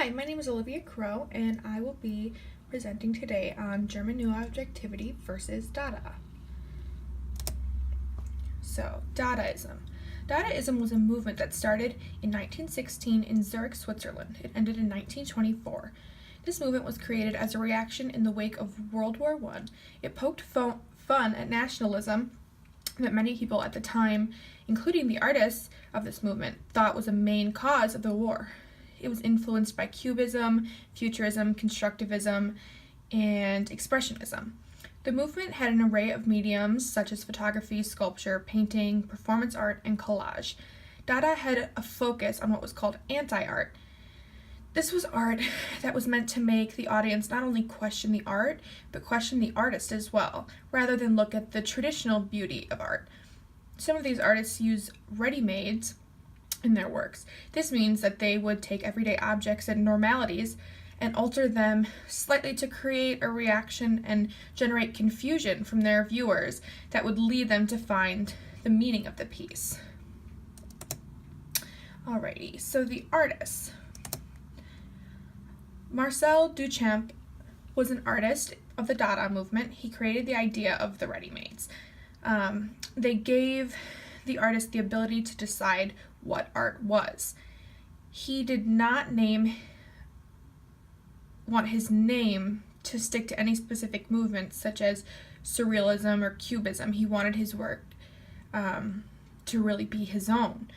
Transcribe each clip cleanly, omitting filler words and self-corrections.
Hi, my name is Olivia Crow, and I will be presenting today on German New Objectivity versus Dada. So, Dadaism. Dadaism was a movement that started in 1916 in Zurich, Switzerland. It ended in 1924. This movement was created as a reaction in the wake of World War I. It poked fun at nationalism that many people at the time, including the artists of this movement, thought was a main cause of the war. It was influenced by Cubism, Futurism, Constructivism, and Expressionism. The movement had an array of mediums such as photography, sculpture, painting, performance art, and collage. Dada had a focus on what was called anti-art. This was art that was meant to make the audience not only question the art, but question the artist as well, rather than look at the traditional beauty of art. Some of these artists use ready-mades in their works. This means that they would take everyday objects and normalities and alter them slightly to create a reaction and generate confusion from their viewers that would lead them to find the meaning of the piece. Alrighty, so the artists. Marcel Duchamp was an artist of the Dada movement. He created the idea of the ready-mades. They gave the artist the ability to decide what art was. He did not want his name to stick to any specific movements such as surrealism or cubism. He wanted his work to really be his own.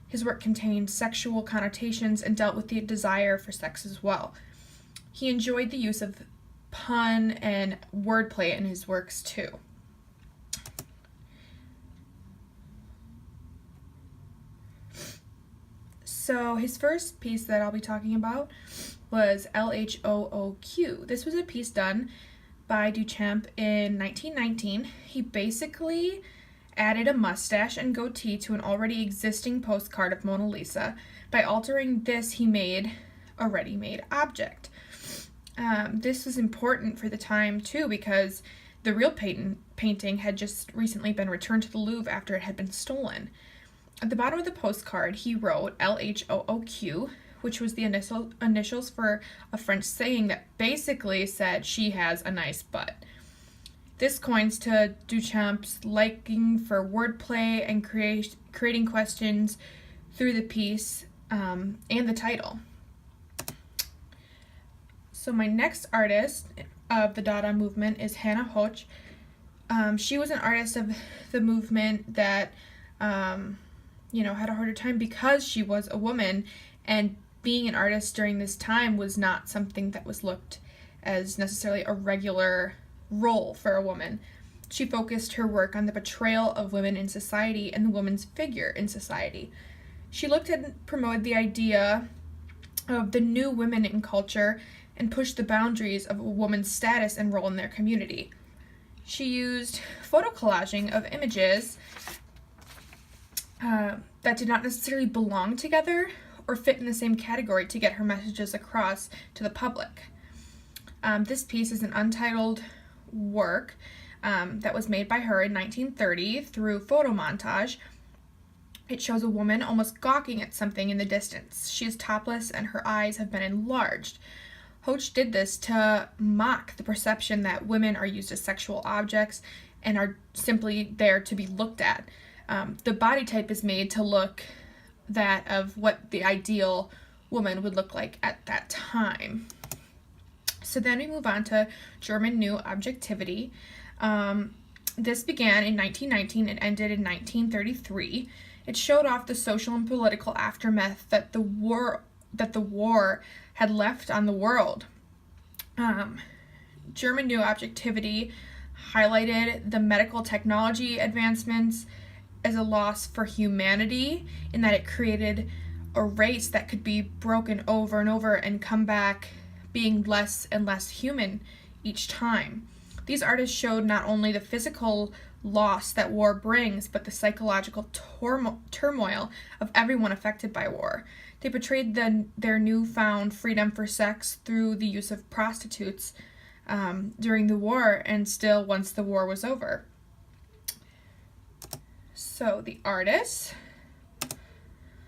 His work contained sexual connotations and dealt with the desire for sex as well. He enjoyed the use of pun and wordplay in his works too. So his first piece that I'll be talking about was LHOOQ. This was a piece done by Duchamp in 1919. He basically added a mustache and goatee to an already existing postcard of Mona Lisa. By altering this, he made a ready-made object. This was important for the time too because the real painting had just recently been returned to the Louvre after it had been stolen. At the bottom of the postcard, he wrote LHOOQ, which was the initials for a French saying that basically said, "She has a nice butt." This coins to Duchamp's liking for wordplay and creating questions through the piece and the title. So my next artist of the Dada movement is Hannah Hoch. She was an artist of the movement that had a harder time because she was a woman, and being an artist during this time was not something that was looked as necessarily a regular role for a woman. She focused her work on the portrayal of women in society and the woman's figure in society. She looked at and promoted the idea of the new women in culture and pushed the boundaries of a woman's status and role in their community. She used photo collaging of images that did not necessarily belong together or fit in the same category to get her messages across to the public. This piece is an untitled work that was made by her in 1930 through photo montage. It shows a woman almost gawking at something in the distance. She is topless and her eyes have been enlarged. Hoch did this to mock the perception that women are used as sexual objects and are simply there to be looked at. The body type is made to look that of what the ideal woman would look like at that time. So then we move on to German New Objectivity. This began in 1919 and ended in 1933. It showed off the social and political aftermath that the war had left on the world. German New Objectivity highlighted the medical technology advancements as a loss for humanity, in that it created a race that could be broken over and over and come back being less and less human each time. These artists showed not only the physical loss that war brings, but the psychological turmoil of everyone affected by war. They portrayed their newfound freedom for sex through the use of prostitutes during the war and still once the war was over. So the artists.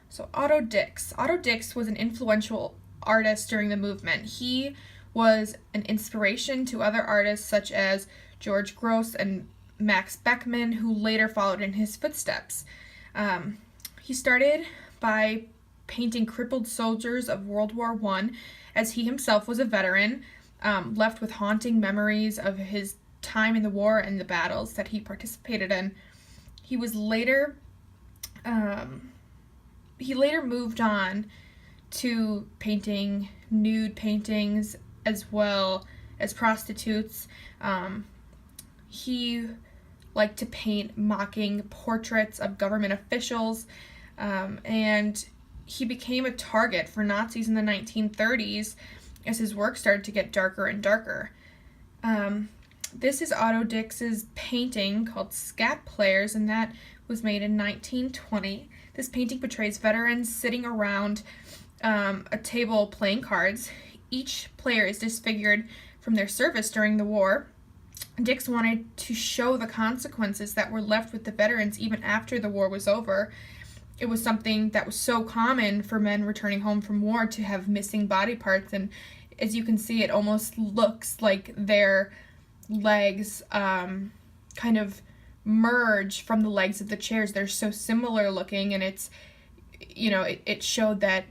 So Otto Dix. Otto Dix was an influential artists during the movement. He was an inspiration to other artists such as George Grosz and Max Beckmann, who later followed in his footsteps. He started by painting crippled soldiers of World War I, as he himself was a veteran, left with haunting memories of his time in the war and the battles that he participated in. He later moved on to painting nude paintings as well as prostitutes. He liked to paint mocking portraits of government officials, and he became a target for Nazis in the 1930s as his work started to get darker and darker. This is Otto Dix's painting called Scat Players, and that was made in 1920. This painting portrays veterans sitting around a table playing cards. Each player is disfigured from their service during the war. Dix wanted to show the consequences that were left with the veterans even after the war was over. It was something that was so common for men returning home from war to have missing body parts, and as you can see, it almost looks like their legs kind of merge from the legs of the chairs. They're so similar looking, and it showed that